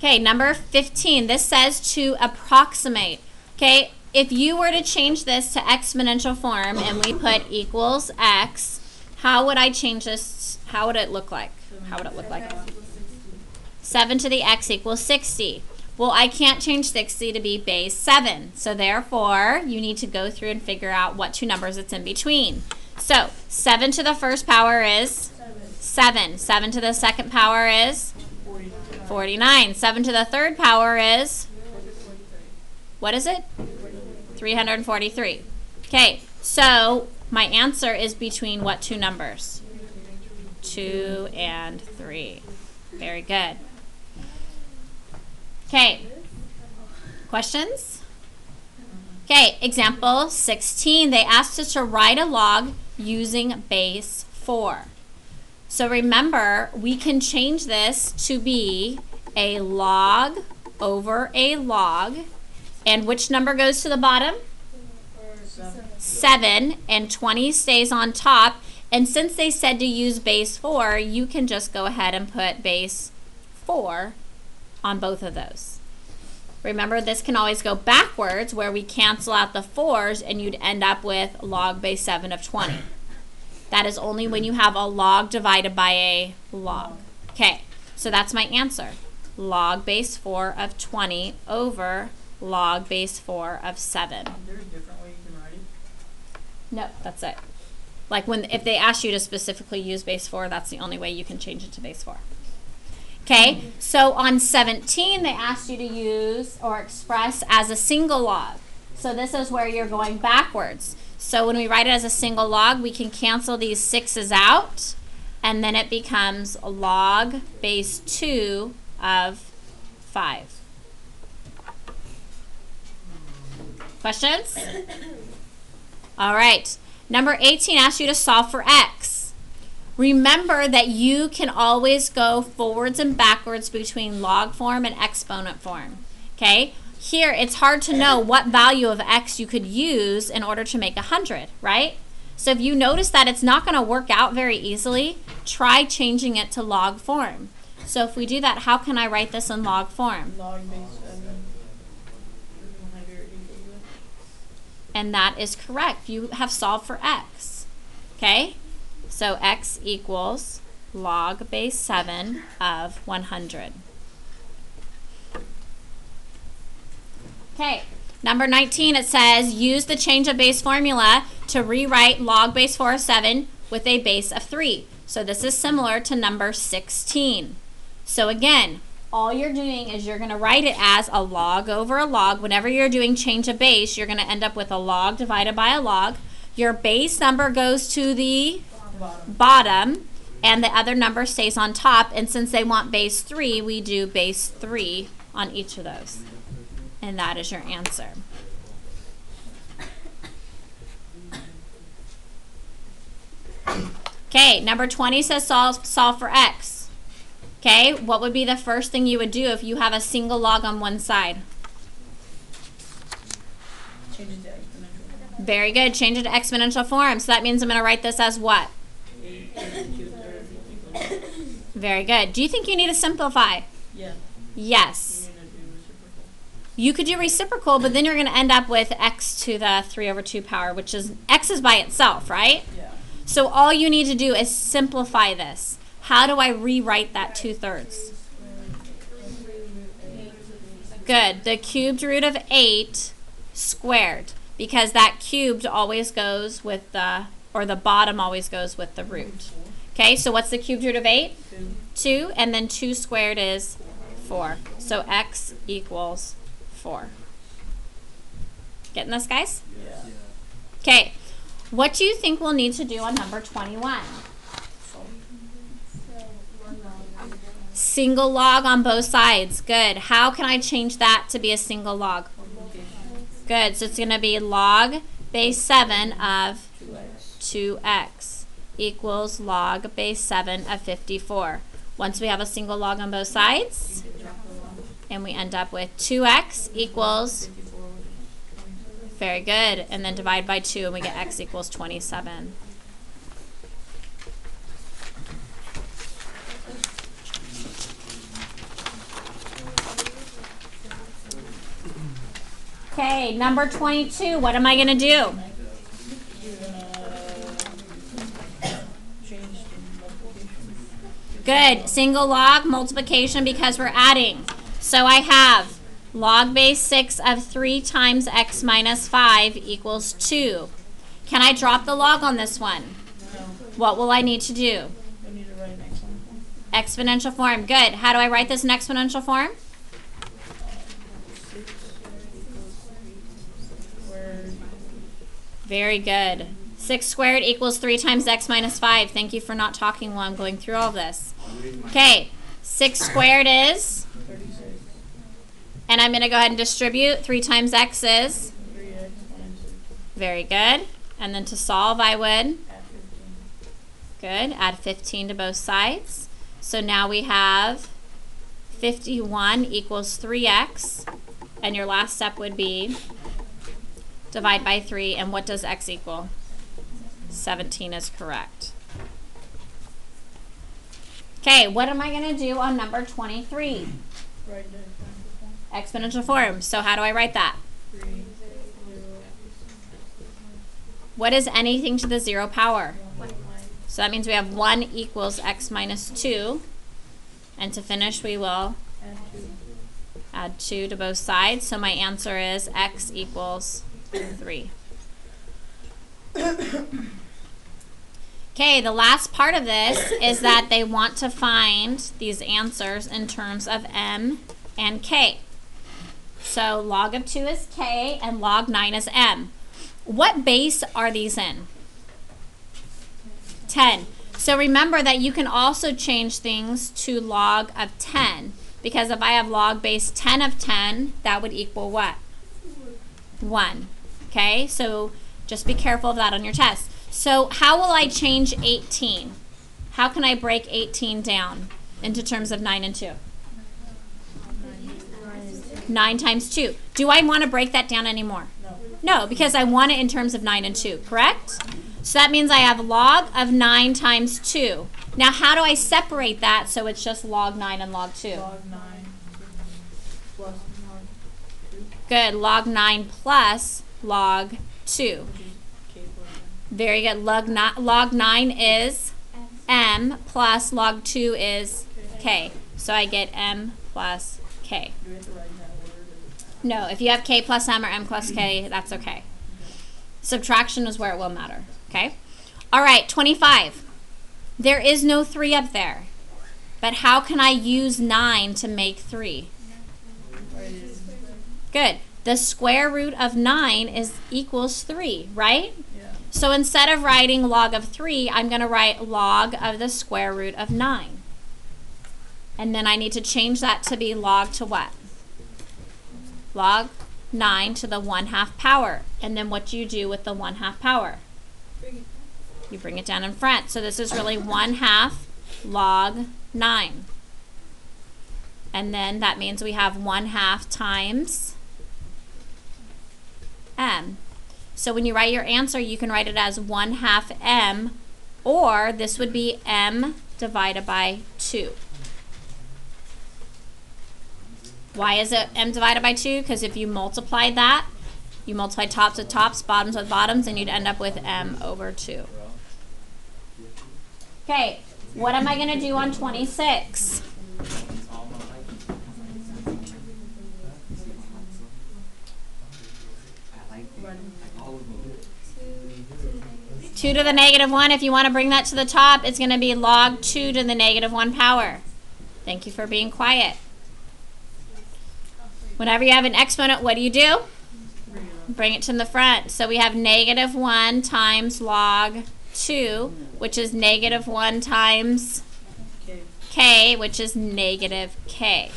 Okay, number 15. This says to approximate. Okay, if you were to change this to exponential form and we put equals x, how would I change this? How would it look like? How would it look like? 7 to the x equals 60. Well, I can't change 60 to be base 7. So therefore, you need to go through and figure out what two numbers it's in between. So 7 to the first power is 7. 7 to the second power is 49. 7 to the third power is, what is it? 343. Okay, so my answer is between what two numbers? 2 and 3. Very good. Okay, questions? Okay, example 16. They asked us to write a log using base 4. So remember, we can change this to be a log over a log. And which number goes to the bottom? 7, and 20 stays on top. And since they said to use base 4, you can just go ahead and put base 4 on both of those. Remember, this can always go backwards where we cancel out the 4s and you'd end up with log base 7 of 20. That is only when you have a log divided by a log. Okay, so that's my answer. Log base 4 of 20 over log base 4 of 7. Is there a different way you can write it? No, that's it. Like if they ask you to specifically use base 4, that's the only way you can change it to base 4. Okay, so on 17, they asked you to use or express as a single log. So this is where you're going backwards. So when we write it as a single log, we can cancel these 6's out, and then it becomes log base 2 of 5. Questions? All right. Number 18 asks you to solve for x. Remember that you can always go forwards and backwards between log form and exponent form. Okay? Here, it's hard to know what value of x you could use in order to make 100, right? So if you notice that it's not going to work out very easily, try changing it to log form. So if we do that, how can I write this in log form? Log base 7. 100 equals what? And that is correct. You have solved for x. Okay? So x equals log base 7 of 100. Okay, number 19, it says use the change of base formula to rewrite log base 4 of 7 with a base of 3. So this is similar to number 16. So again, all you're doing is you're going to write it as a log over a log. Whenever you're doing change of base, you're going to end up with a log divided by a log. Your base number goes to the bottom, and the other number stays on top. And since they want base 3, we do base 3 on each of those. And that is your answer. Okay, number 20 says solve for x. Okay, what would be the first thing you would do if you have a single log on one side? Change it to exponential. Very good. Change it to exponential form. So that means I'm going to write this as what? 8 and 2/3 equals. Very good. Do you think you need to simplify? Yeah. Yes. You need to do reciprocal. You could do reciprocal, but then you're going to end up with x to the 3/2 power, which is x is by itself, right? Yeah. So all you need to do is simplify this. How do I rewrite that 2/3? Good. The cubed root of 8 squared, because that cubed always goes with the, or the bottom always goes with the root. Okay, so what's the cubed root of 8? 2, and then 2 squared is 4. So x equals 4. Getting this, guys? Yeah. Okay, what do you think we'll need to do on number 21? Single log on both sides. Good. How can I change that to be a single log? Good. So it's going to be log base 7 of 2x equals log base 7 of 54. Once we have a single log on both sides, and we end up with 2x equals, very good, and then divide by 2 and we get x equals 27. Okay, number 22. What am I going to do? You're gonna change the multiplication. Good. Single log multiplication because we're adding. So I have log base 6 of 3 times x minus 5 equals 2. Can I drop the log on this one? No, What will I need to do? we need to write next one. Exponential form. Good. How do I write this in exponential form? 6 squared. Very good. 6 squared equals 3 times x minus 5. Thank you for not talking while I'm going through all this. Okay. 6 squared is, 36. and I'm going to go ahead and distribute. 3 times x is, 3x minus 6. very good. And then to solve, I would, Add 15. good, add 15 to both sides. So now we have 51 equals 3x. And your last step would be divide by 3. And what does x equal? 17 is correct. Okay, what am I going to do on number 23? Write the Exponential form. So how do I write that? 3, 0, What is anything to the 0 power? 1, So that means we have 1 equals x minus 2. And to finish, we will add 2. add 2 to both sides. So my answer is x equals 3. Okay, the last part of this is that they want to find these answers in terms of m and k. So log of 2 is k and log 9 is m. What base are these in? 10. So remember that you can also change things to log of 10, because if I have log base 10 of 10, that would equal what? 1. Okay, so just be careful of that on your test. So how will I change 18? How can I break 18 down into terms of 9 and 2? 9 times 2. Do I want to break that down anymore? No. No, because I want it in terms of 9 and 2, correct? So that means I have log of 9 times 2. Now how do I separate that so it's just log 9 and log 2? Log 9 plus log 2, Good, log 9 plus log 2. which is k plus m. Very good. Log 9 is m plus log 2 is k. So I get m plus k. Do we have to write in that order? No, if you have k plus m or m plus k, that's okay. Subtraction is where it will matter. Okay? All right, 25. There is no 3 up there. But how can I use 9 to make 3? Write it in. Good. The square root of 9 is equals 3, right? Yeah. So instead of writing log of 3, I'm going to write log of the square root of 9. And then I need to change that to be log to what? Log 9 to the 1/2 power. And then what do you do with the 1/2 power? You bring it down in front. So this is really 1/2 log 9. And then that means we have 1/2 times m. So when you write your answer, you can write it as 1/2 m, or this would be m divided by 2. Why is it m divided by 2? Because if you multiply that, you multiply tops with tops, bottoms with bottoms, and you'd end up with m over 2. Okay, what am I going to do on 26? Two to the negative 1. If you want to bring that to the top, it's going to be log 2 to the negative 1 power. Thank you for being quiet. Whenever you have an exponent, what do? Bring it to the front. So we have negative 1 times log 2, which is negative 1 times K. k, which is negative k.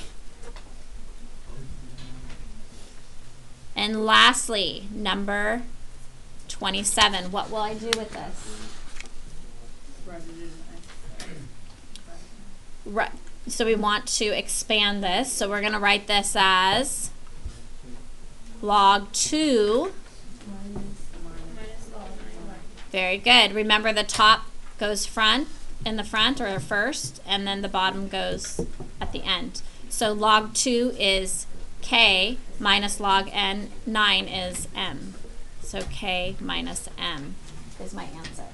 And lastly, number 27. What will I do with this? Write it in. Right. So we want to expand this. So we're going to write this as log 2. Minus log 9. Very good. Remember the top goes in the front or first, and then the bottom goes at the end. So log 2 is k minus log n 9 is m. So k minus m is my answer.